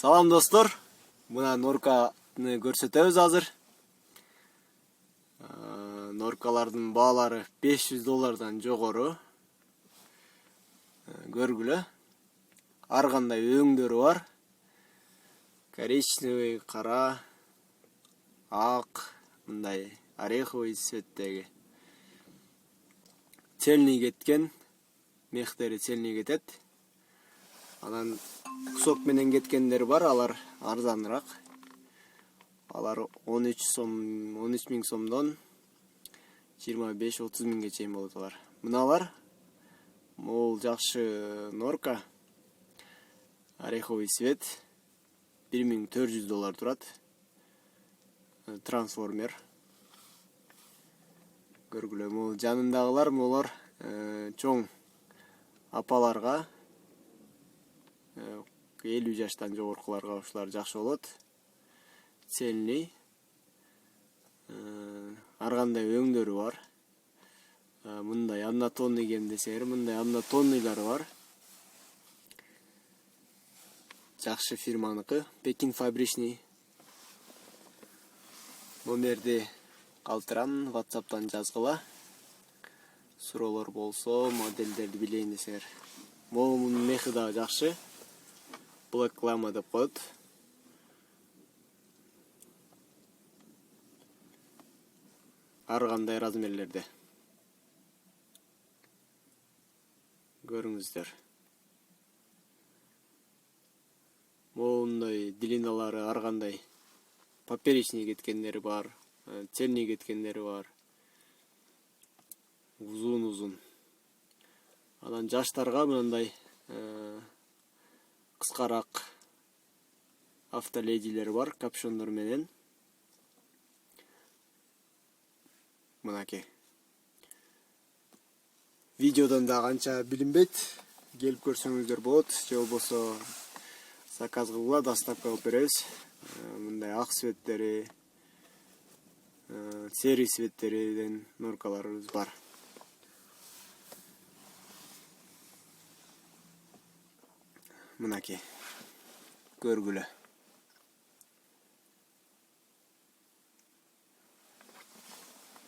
Салам достор, мына норканы көрсөтөбүз азыр. Норкалардын баалары $500 жогору. Көргүлө. Ар кандай өңдөрү бар. Коричневый, кара, ак, мындай ореховый цветтеги. Цельный кеткен, мехтери цельный кетет. Анан кусок менен кеткендер бар, алар арзаныраак. Алар 13 миң сомдон 25-30 миңге чейин болот алар. Мыналар могул жакшы норка. Ореховый цвет $1400 турат. Трансформер. Көргүлө, могул жанындагылар, могулар чоң апаларга, 50 жаштан жогоркуларга ушулар жакшы болот. Цельный. Ар кандай өңдөрү бар. Мындай однотонный кем десеңер, мындай однотонныйлары бар. Жакшы фирманыкы, Пекин фабричный. Номерди калтырам, WhatsApp'тан жазгыла. Суроолор болсо, моделдерди билейин десеңер. Могунун мехи да жакшы. Black Lama деп коет. Ар кандай размерлерде. Көрүңүздөр. Моундай длиналары ар кандай. Поперечный кеткендери бар, цельный кеткендери бар. Узун. Анан жаштарга мындай кыскараак автоледилер бар, капюшондор менен. Мынаки. Видеодон да канча билинбейт, келип көрсөңүздөр болот, же болбосо заказ кылгыла, доставка кылып беребиз. Мындай ак цветтери, серый цветтериден норкаларыбыз бар. Мынаки. Көргүлө.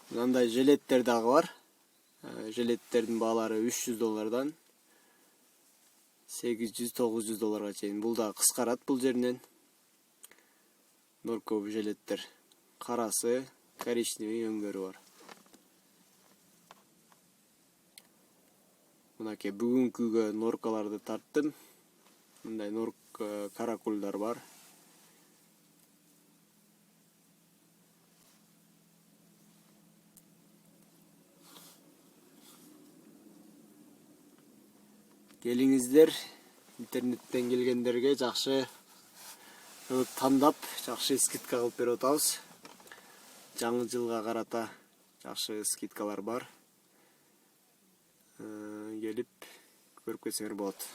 Мындай жилеттер дагы бар. Жилеттердин баалары $300 $800-900 чейин. Бул да кыскарат бул жеринен. Норковый жилеттер. Карасы, коричневый өңдөрү бар. Мынаки бүгүнкүгө норкаларды тарттым. Мындай каракулдар бар. Келиңиздер, интернеттен келгендерге жакшы тандап, жакшы скидка кылып берип атабыз. Жаңы жылга карата жакшы скидкалар бар. Келип көрүп кетсеңер болот.